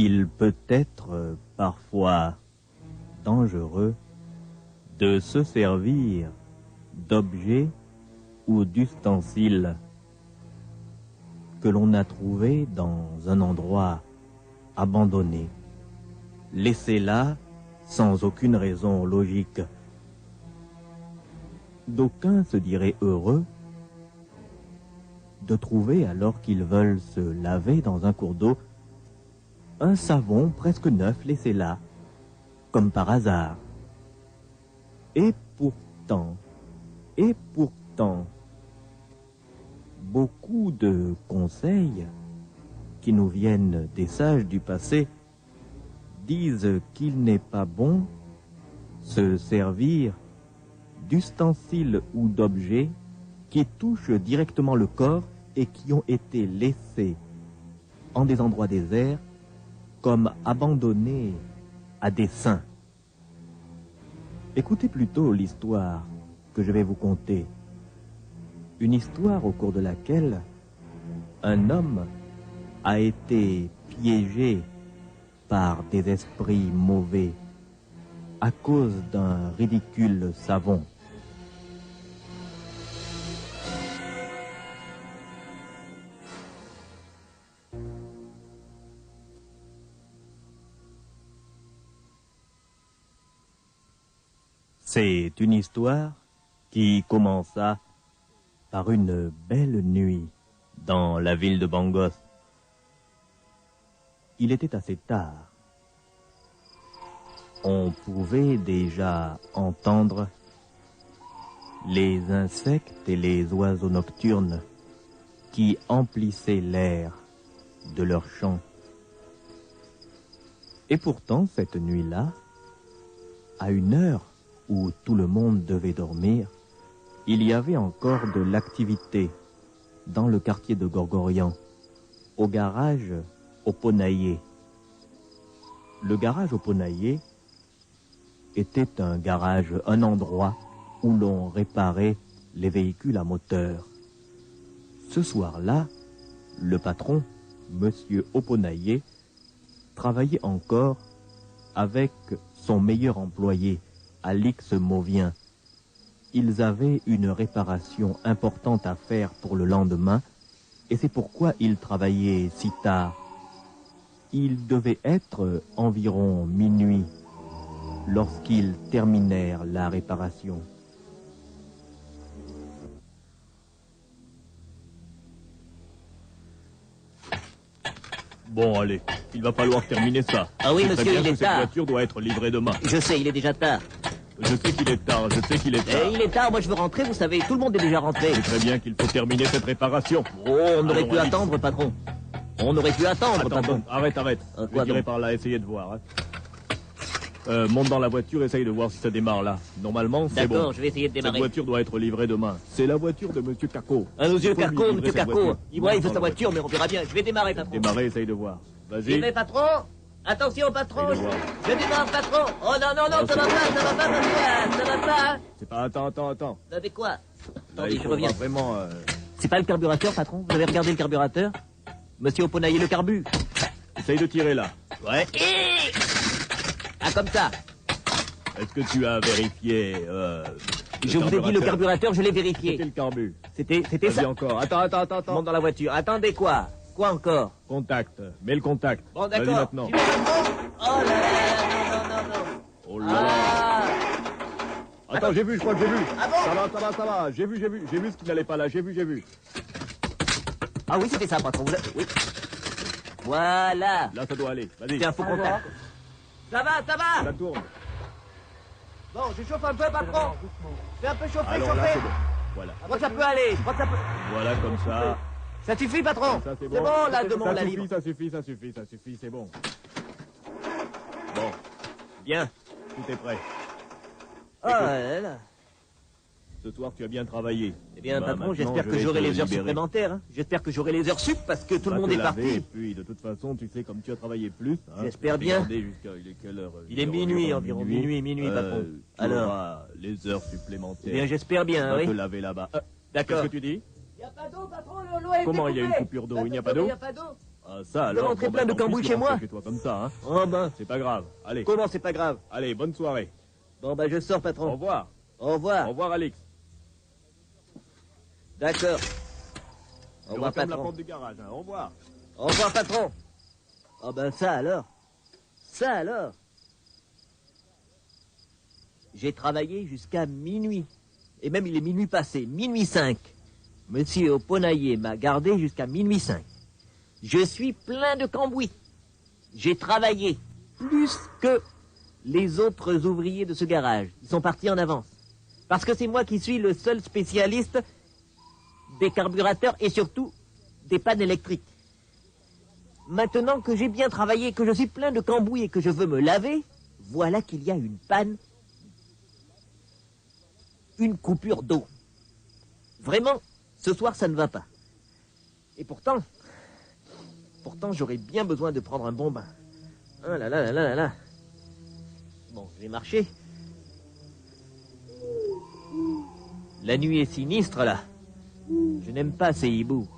Il peut être parfois dangereux de se servir d'objets ou d'ustensiles que l'on a trouvés dans un endroit abandonné, laissés là sans aucune raison logique. D'aucuns se diraient heureux de trouver, alors qu'ils veulent se laver dans un cours d'eau, un savon presque neuf laissé là, comme par hasard. Et pourtant, beaucoup de conseils qui nous viennent des sages du passé disent qu'il n'est pas bon se servir d'ustensiles ou d'objets qui touchent directement le corps et qui ont été laissés en des endroits déserts comme abandonnés à dessein. Écoutez plutôt l'histoire que je vais vous conter. Une histoire au cours de laquelle un homme a été piégé par des esprits mauvais à cause d'un ridicule savon. C'est une histoire qui commença par une belle nuit dans la ville de Bangos. Il était assez tard. On pouvait déjà entendre les insectes et les oiseaux nocturnes qui emplissaient l'air de leurs chants. Et pourtant, cette nuit-là, à une heure où tout le monde devait dormir, il y avait encore de l'activité dans le quartier de Gorgorian, au garage Oponaillé. Le garage Oponaillé était un garage, un endroit où l'on réparait les véhicules à moteur. Ce soir-là, le patron, Monsieur Oponaillé, travaillait encore avec son meilleur employé, Alix Mauvien. Ils avaient une réparation importante à faire pour le lendemain, et c'est pourquoi ils travaillaient si tard. Il devait être environ minuit lorsqu'ils terminèrent la réparation. Bon, allez, il va falloir terminer ça. Ah oui, monsieur, il est cette tard. Voiture doit être livrée demain. Je sais, il est déjà tard. Je sais qu'il est tard, je sais qu'il est tard. Il est tard, moi je veux rentrer, vous savez, tout le monde est déjà rentré. C'est très bien qu'il faut terminer cette réparation. Oh, on aurait Alors, pu Alice. attendre, patron. On aurait pu attendre, Attends, patron. bon, arrête. Quoi Je dirai donc par là, essayez de voir. Hein. Monte dans la voiture, essaye de voir si ça démarre là. Normalement, c'est bon. D'accord, je vais essayer de Cette démarrer. voiture doit être livrée demain. C'est la voiture de Monsieur Carco. Monsieur Il faut lui Carco, livrer monsieur cette Carco. voiture. Il Monte faut dans sa la voiture, mais on verra bien. Je vais démarrer, patron. Démarrer, essaye de voir. J'y Vas-y. vais, patron. Attention, patron. Essaye de voir. Je démarre, patron. Oh non, ça va pas, patron. Ça va pas. C'est pas... Attends. Vous avez quoi? Là, Attendez, il je faudra reviens. vraiment... C'est pas le carburateur, patron? Vous avez regardé le carburateur? Monsieur Oponaillé, le carbu. Essaye de tirer là. Ouais. Ah, comme ça. Est-ce que tu as vérifié... Je vous ai dit le carburateur, je l'ai C'était vérifié. le carbu. C'était Vas-y ça. encore. Attends. Je monte dans la voiture. Attendez quoi? Quoi encore? Contact. Mets le contact. Bon, Vas-y d'accord. maintenant. J'y vais, patron. Oh là là, non. Oh là là. Ah. Attends, j'ai vu, je crois que j'ai vu. Ah bon? Ça va. J'ai vu ce qui n'allait pas là. J'ai vu. Ah oui, c'était ça, patron. Oui. Voilà. Là, ça doit aller. Vas-y. C'est un faux contact. Ça va. Ça tourne. Bon, je chauffe un peu, patron. Fais un peu chauffer, Alors là, c'est bon. Voilà. Je crois que ça peut aller. Voilà, comme ça. Ça suffit, patron. Ça, c'est C'est bon, là, demande la livre. Ça suffit, c'est bon. Bon, Bien. tout est prêt. Oh là là. Ce soir, tu as bien travaillé. Eh bien, Bah, patron, maintenant, j'espère je que vais j'aurai te les heures libérer. supplémentaires. Hein. J'espère que j'aurai les heures sup parce que tout le Va monde te est laver, parti. Et puis, de toute façon, tu sais, comme tu as travaillé plus... Hein, J'espère tu peux bien. garder jusqu'à... Il est quelle heure Il est minuit environ, minuit, patron. Tu Alors auras les heures supplémentaires. Eh bien, j'espère bien, Va oui. te laver là-bas. D'accord. Qu'est-ce que tu dis? Il n'y a pas d'eau, patron, l'eau est Comment il y a une coupée. coupure d'eau? Il n'y a pas d'eau? Il n'y a pas d'eau. Ah, ça alors. rentrer plein de tant pis, cambouis tu chez rentres moi. chez toi comme ça, hein. Oh ben, C'est pas grave. Allez. comment c'est pas grave? Allez, bonne soirée. Bon ben je sors Au patron. revoir. Au revoir. Au revoir, Alix. D'accord. Au Je revoir referme la patron. porte du garage, hein. Au revoir. Au revoir patron. Oh ben ça alors. Ça alors. J'ai travaillé jusqu'à minuit. Et même il est minuit passé, minuit 5. Monsieur Oponaillé m'a gardé jusqu'à minuit 5. Je suis plein de cambouis. J'ai travaillé plus que les autres ouvriers de ce garage. Ils sont partis en avance. Parce que c'est moi qui suis le seul spécialiste des carburateurs et surtout des pannes électriques. Maintenant que j'ai bien travaillé, que je suis plein de cambouis et que je veux me laver, voilà qu'il y a une panne, une coupure d'eau. Vraiment, ce soir, ça ne va pas. Et pourtant j'aurais bien besoin de prendre un bon bain. Ah là là là là là là. Bon, je vais marcher. La nuit est sinistre, là. Je n'aime pas ces hiboux.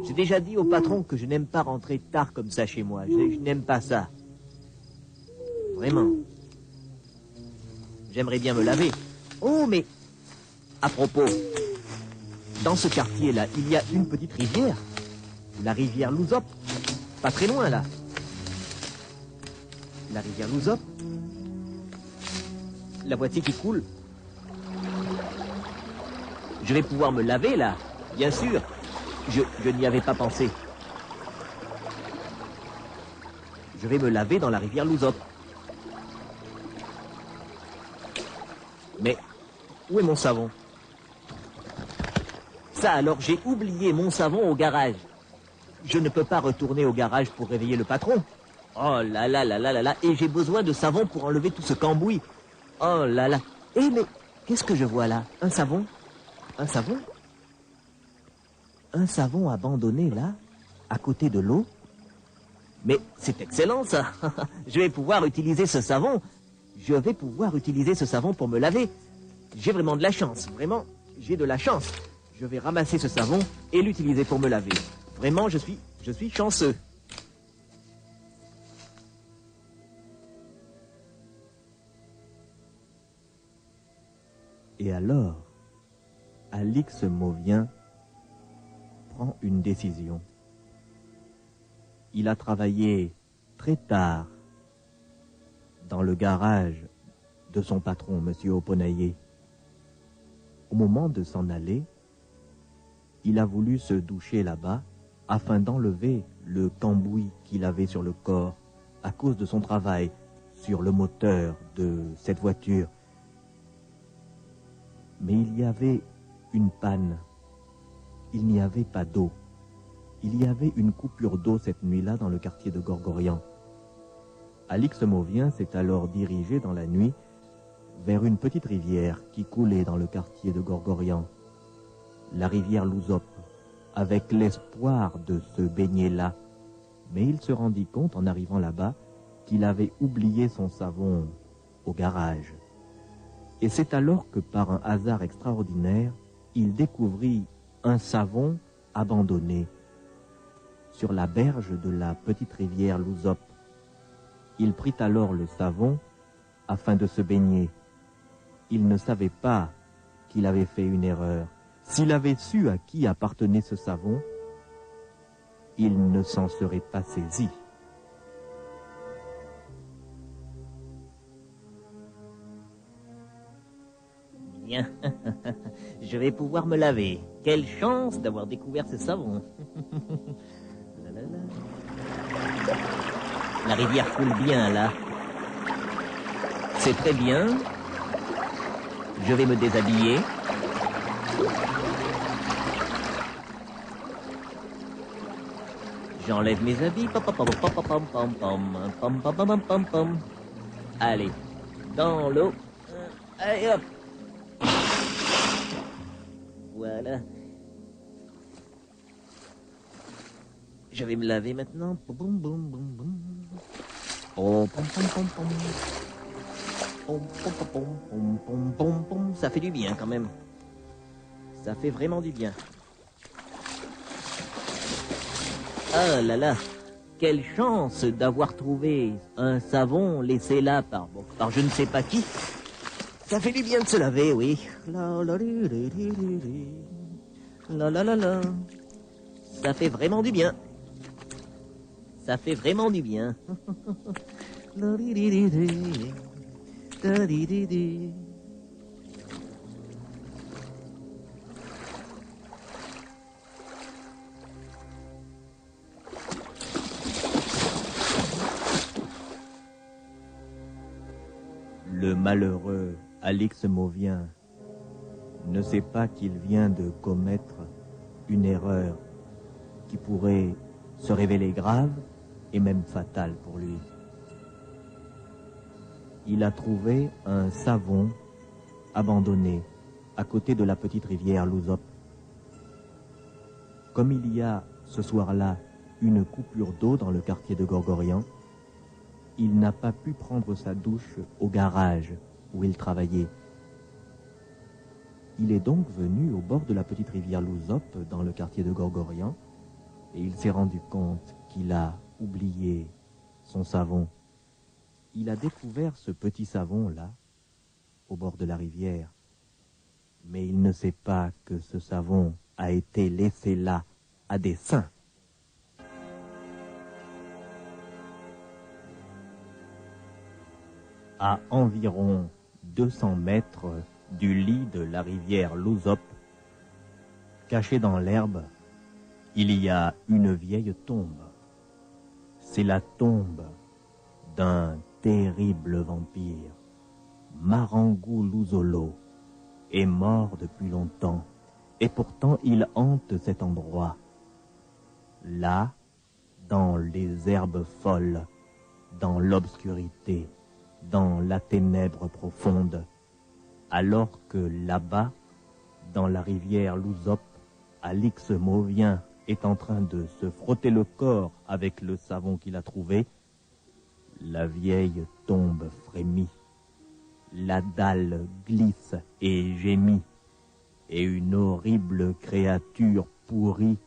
J'ai déjà dit au patron que je n'aime pas rentrer tard comme ça chez moi. Je n'aime pas ça. Vraiment. J'aimerais bien me laver. Oh, mais... À propos, dans ce quartier-là, il y a une petite rivière. La rivière Louzop. Pas très loin, là. La rivière Louzop. La voici qui coule. Je vais pouvoir me laver, là. Bien sûr. Je n'y avais pas pensé. Je vais me laver dans la rivière Louzop. Mais où est mon savon? Ça alors, j'ai oublié mon savon au garage. Je ne peux pas retourner au garage pour réveiller le patron. Oh là là là là là là. Et j'ai besoin de savon pour enlever tout ce cambouis. Oh là là. Eh mais, qu'est-ce que je vois là? Un savon? Un savon? Un savon abandonné là, à côté de l'eau? Mais c'est excellent ça. Je vais pouvoir utiliser ce savon. Je vais pouvoir utiliser ce savon pour me laver. J'ai vraiment de la chance. Vraiment, j'ai de la chance. Je vais ramasser ce savon et l'utiliser pour me laver. Vraiment, je suis chanceux. Et alors, Alix Mauvien prend une décision. Il a travaillé très tard dans le garage de son patron, Monsieur Oponaillé. Au moment de s'en aller, il a voulu se doucher là-bas afin d'enlever le cambouis qu'il avait sur le corps à cause de son travail sur le moteur de cette voiture. Mais il y avait une panne. Il n'y avait pas d'eau. Il y avait une coupure d'eau cette nuit-là dans le quartier de Gorgorian. Alix Mauvien s'est alors dirigé dans la nuit vers une petite rivière qui coulait dans le quartier de Gorgorian, la rivière Louzop, avec l'espoir de se baigner là. Mais il se rendit compte en arrivant là-bas qu'il avait oublié son savon au garage. Et c'est alors que par un hasard extraordinaire, il découvrit un savon abandonné sur la berge de la petite rivière Louzop. Il prit alors le savon afin de se baigner. Il ne savait pas qu'il avait fait une erreur. S'il avait su à qui appartenait ce savon, il ne s'en serait pas saisi. Bien. Je vais pouvoir me laver. Quelle chance d'avoir découvert ce savon. La, la, la. La rivière coule bien là. C'est très bien. Je vais me déshabiller. J'enlève mes habits. Allez, dans l'eau. Allez hop. Voilà. Je vais me laver maintenant. Boum, boum, boum, boum. Oh, pom, pom, pom, pom. Pom, pom, pom, pom, pom, pom, pom, pom. Ça fait du bien quand même. Ça fait vraiment du bien. Ah là là, quelle chance d'avoir trouvé un savon laissé là par je ne sais pas qui. Ça fait du bien de se laver, oui. La la li, li, li, li, li. La la la la. Ça fait vraiment du bien. Ça fait vraiment du bien. La li, li, li, li. Da, li, li, li. Le malheureux Alix Mauvien ne sait pas qu'il vient de commettre une erreur qui pourrait se révéler grave et même fatale pour lui. Il a trouvé un savon abandonné à côté de la petite rivière Louzop. Comme il y a ce soir-là une coupure d'eau dans le quartier de Gorgorian, il n'a pas pu prendre sa douche au garage où il travaillait. Il est donc venu au bord de la petite rivière Louzop dans le quartier de Gorgorian et il s'est rendu compte qu'il a oublié son savon. Il a découvert ce petit savon-là au bord de la rivière, mais il ne sait pas que ce savon a été laissé là à dessein. À environ 200 mètres du lit de la rivière Louzop, caché dans l'herbe, il y a une vieille tombe. C'est la tombe d'un terrible vampire. Marangou Louzolo est mort depuis longtemps et pourtant il hante cet endroit. Là, dans les herbes folles, dans l'obscurité, dans la ténèbre profonde, alors que là-bas, dans la rivière Louzop, Alix Mauvien est en train de se frotter le corps avec le savon qu'il a trouvé, la vieille tombe frémit, la dalle glisse et gémit, et une horrible créature pourrie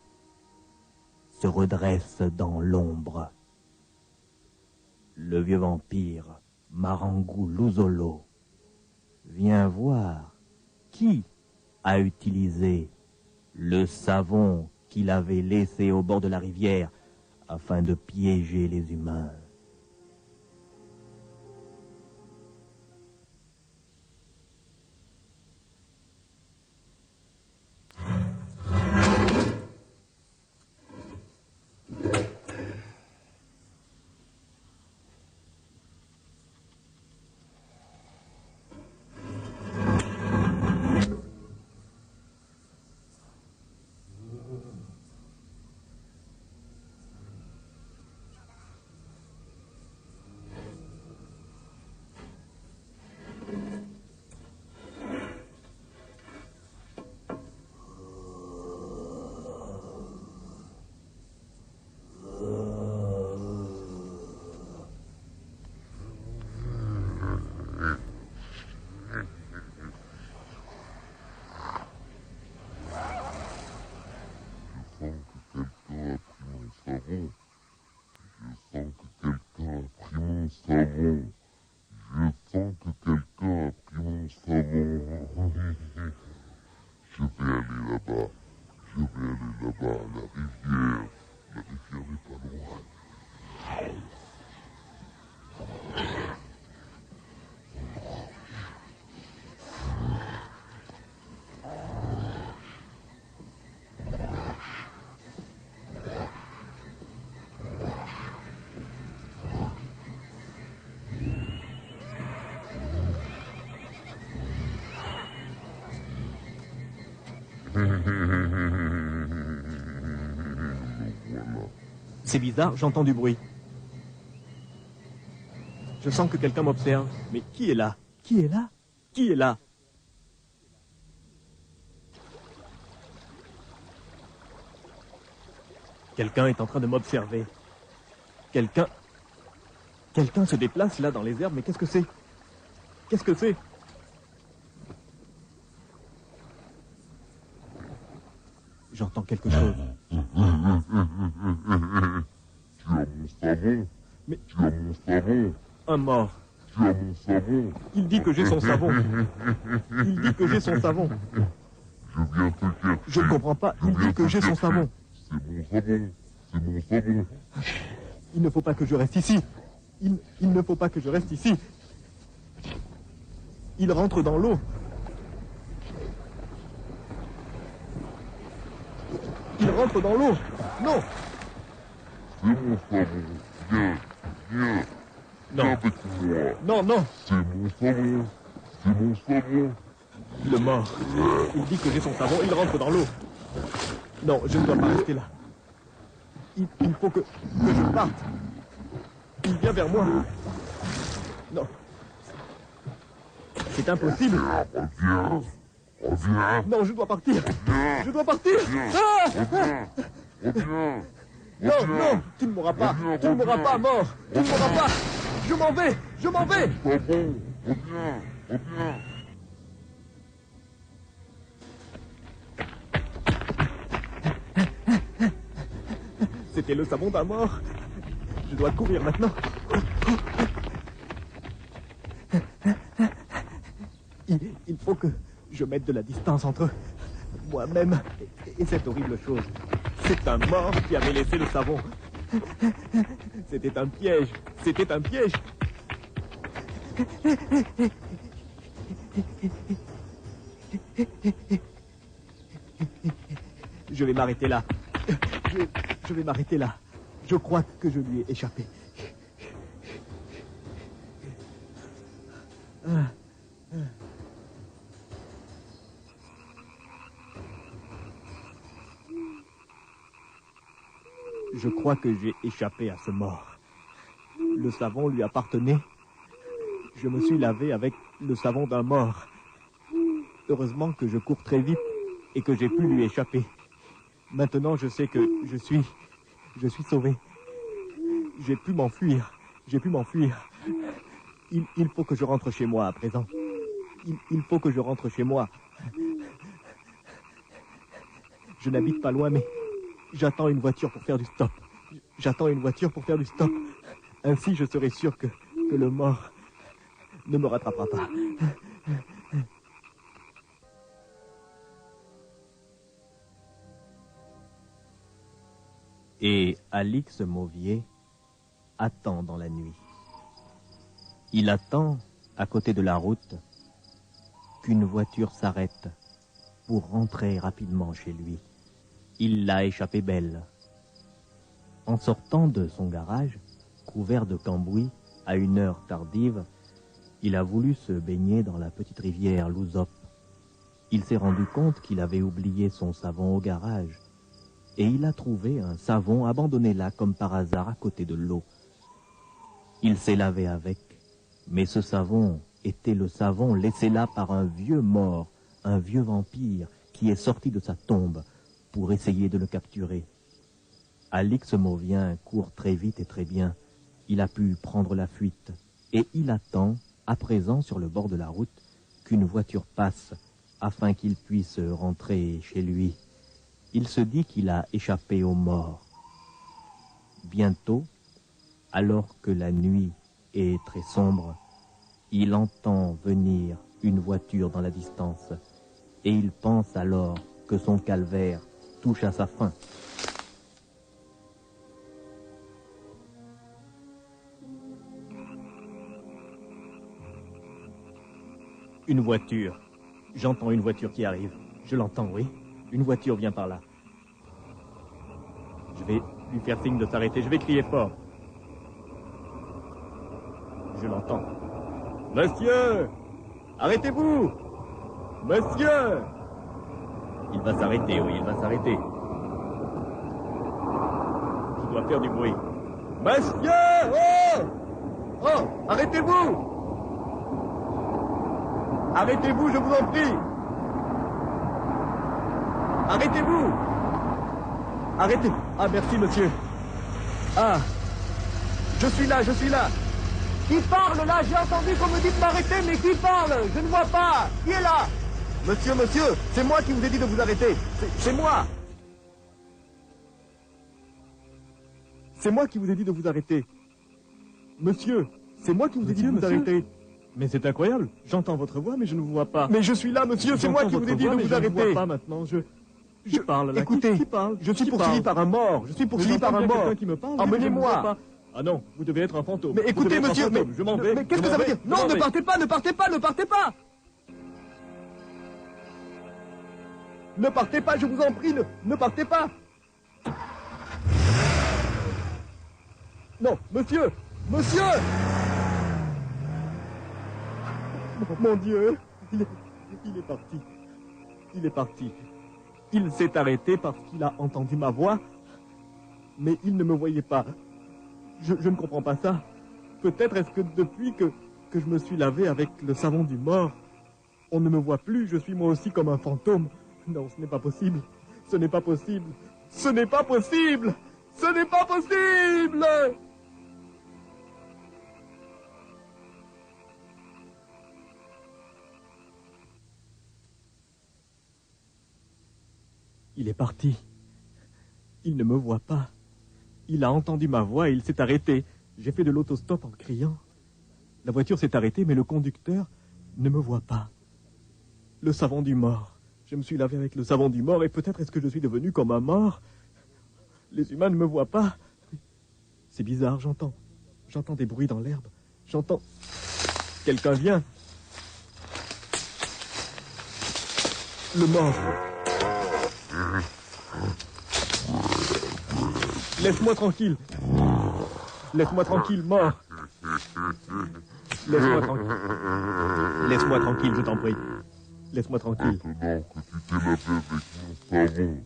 se redresse dans l'ombre. Le vieux vampire, Marangou Louzolo, vient voir qui a utilisé le savon qu'il avait laissé au bord de la rivière afin de piéger les humains. C'est bizarre, j'entends du bruit. Je sens que quelqu'un m'observe. Mais qui est là? Qui est là? Qui est là? Quelqu'un est en train de m'observer. Quelqu'un se déplace là dans les herbes, mais qu'est-ce que c'est? Qu'est-ce que c'est? J'entends quelque chose. Tu as mon savon. Mais- Tu as mon savon. Un mort. Tu as mon savon. Il dit que j'ai son savon. Il dit que j'ai son savon. Je viens te chercher. Je ne comprends pas. Il dit que j'ai son savon. C'est mon savon. C'est mon savon. Il ne faut pas que je reste ici. Il ne faut pas que je reste ici. Il rentre dans l'eau. Il rentre dans l'eau. Non. C'est mon savon. Viens. Viens. Non. Viens avec moi. Non, non. C'est mon savon. C'est mon savon. Le mort. Il dit que j'ai son savon. Il rentre dans l'eau. Non, je ne dois pas rester là. Il faut que je parte. Il vient vers moi. Non. C'est impossible. Reviens. Reviens. Non, je dois partir. Je dois partir. Ah Reviens. Reviens. Non, non, tu ne mourras pas. Tu ne mourras pas, mort. Tu ne mourras pas. Je m'en vais. Je m'en vais. Savon. Reviens. Reviens. C'était le savon d'un mort. Je dois courir maintenant. Il faut que je mette de la distance entre moi-même et cette horrible chose. C'est un mort qui avait laissé le savon. C'était un piège. C'était un piège. Je vais m'arrêter là. Je vais m'arrêter là. Je crois que je lui ai échappé. Je crois que j'ai échappé à ce mort. Le savon lui appartenait. Je me suis lavé avec le savon d'un mort. Heureusement que je cours très vite et que j'ai pu lui échapper. Maintenant, je sais que je suis sauvé. J'ai pu m'enfuir. J'ai pu m'enfuir. Il faut que je rentre chez moi à présent. Il faut que je rentre chez moi. Je n'habite pas loin, mais j'attends une voiture pour faire du stop. J'attends une voiture pour faire du stop. Ainsi, je serai sûr que le mort ne me rattrapera pas. Et Alix Mauvier attend dans la nuit. Il attend, à côté de la route, qu'une voiture s'arrête pour rentrer rapidement chez lui. Il l'a échappée belle. En sortant de son garage, couvert de cambouis, à une heure tardive, il a voulu se baigner dans la petite rivière Louzop. Il s'est rendu compte qu'il avait oublié son savon au garage. Et il a trouvé un savon abandonné là comme par hasard à côté de l'eau. Il s'est lavé avec, mais ce savon était le savon laissé là par un vieux mort, un vieux vampire qui est sorti de sa tombe pour essayer de le capturer. Alix Mauvien court très vite et très bien. Il a pu prendre la fuite et il attend, à présent sur le bord de la route, qu'une voiture passe afin qu'il puisse rentrer chez lui. Il se dit qu'il a échappé aux morts. Bientôt, alors que la nuit est très sombre, il entend venir une voiture dans la distance et il pense alors que son calvaire touche à sa fin. Une voiture. J'entends une voiture qui arrive. Je l'entends, oui. Une voiture vient par là. Je vais lui faire signe de s'arrêter. Je vais crier fort. Je l'entends. Monsieur! Arrêtez-vous! Monsieur! Il va s'arrêter, oui, il va s'arrêter. Je dois faire du bruit. Monsieur! Oh! Oh! Arrêtez-vous! Arrêtez-vous, je vous en prie! Arrêtez-vous! Arrêtez! Ah, merci, monsieur. Ah! Je suis là, je suis là! Qui parle, là? J'ai entendu qu'on me dit de m'arrêter, mais qui parle? Je ne vois pas! Qui est là? Monsieur, monsieur, c'est moi qui vous ai dit de vous arrêter. C'est moi! c'est moi qui vous ai dit de vous arrêter. Monsieur, c'est moi qui vous ai dit de vous arrêter. Mais c'est incroyable. J'entends votre voix, mais je ne vous vois pas. Mais je suis là, monsieur, c'est moi qui vous ai dit de vous Je ne arrêter. vois pas maintenant. Qui parle là? Écoutez, Qui parle? je suis Qui poursuivi parle? par un mort. Je suis poursuivi par un J'entends bien mort. quelqu'un qui me parle, Emmenez-moi. mais je ne vois pas. Ah non, vous devez être un fantôme. Mais Vous écoutez, devez être un monsieur, fantôme. Je m'en vais. mais qu'est-ce je que m'en ça veut vais, dire? je Non, m'en ne vais. partez pas, ne partez pas, ne partez pas! Ne partez pas, je vous en prie, ne partez pas! Non, monsieur! Monsieur! Mon Dieu! Il est parti. Il est parti. Il s'est arrêté parce qu'il a entendu ma voix, mais il ne me voyait pas. Je ne comprends pas ça. Peut-être est-ce que depuis que je me suis lavé avec le savon du mort, on ne me voit plus, je suis moi aussi comme un fantôme. Non, ce n'est pas possible. Ce n'est pas possible. Ce n'est pas possible. Ce n'est pas possible. Il est parti. Il ne me voit pas. Il a entendu ma voix et il s'est arrêté. J'ai fait de l'autostop en criant. La voiture s'est arrêtée, mais le conducteur ne me voit pas. Le savon du mort. Je me suis lavé avec le savon du mort et peut-être est-ce que je suis devenu comme un mort. Les humains ne me voient pas. C'est bizarre, j'entends des bruits dans l'herbe. J'entends... Quelqu'un vient. Le mort. Laisse-moi tranquille. Laisse-moi tranquille, mort. Laisse-moi tranquille. Laisse-moi tranquille, je t'en prie. Laisse-moi tranquille. Maintenant que tu t'es lavé avec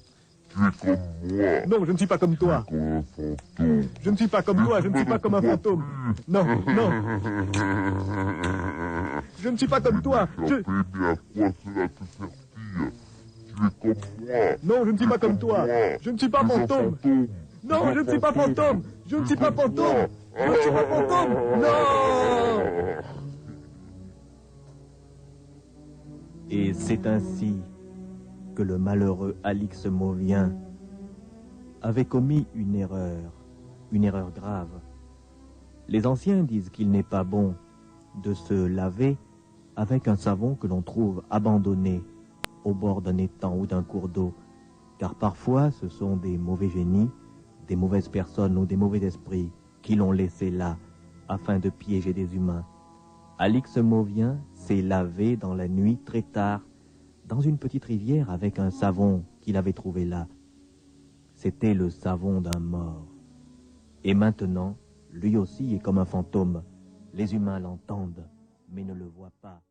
mon savon, tu es comme moi, Non, je ne suis pas comme toi. comme un fantôme. Je ne suis pas comme toi, je ne suis pas comme un fantôme. Non, non. Je ne suis pas comme toi. Tu as fait, mais à quoi cela te sert-il? Tu es comme moi. Non, je ne suis pas comme toi. Je ne suis pas Tu es un fantôme. Non, je ne suis pas fantôme. Je ne suis pas fantôme. Je ne suis pas fantôme. Non. Et c'est ainsi que le malheureux Alix Mauvien avait commis une erreur grave. Les anciens disent qu'il n'est pas bon de se laver avec un savon que l'on trouve abandonné au bord d'un étang ou d'un cours d'eau, car parfois ce sont des mauvais génies, des mauvaises personnes ou des mauvais esprits qui l'ont laissé là afin de piéger des humains. Alix Mauvien s'est lavé dans la nuit très tard dans une petite rivière avec un savon qu'il avait trouvé là. C'était le savon d'un mort. Et maintenant, lui aussi est comme un fantôme. Les humains l'entendent, mais ne le voient pas.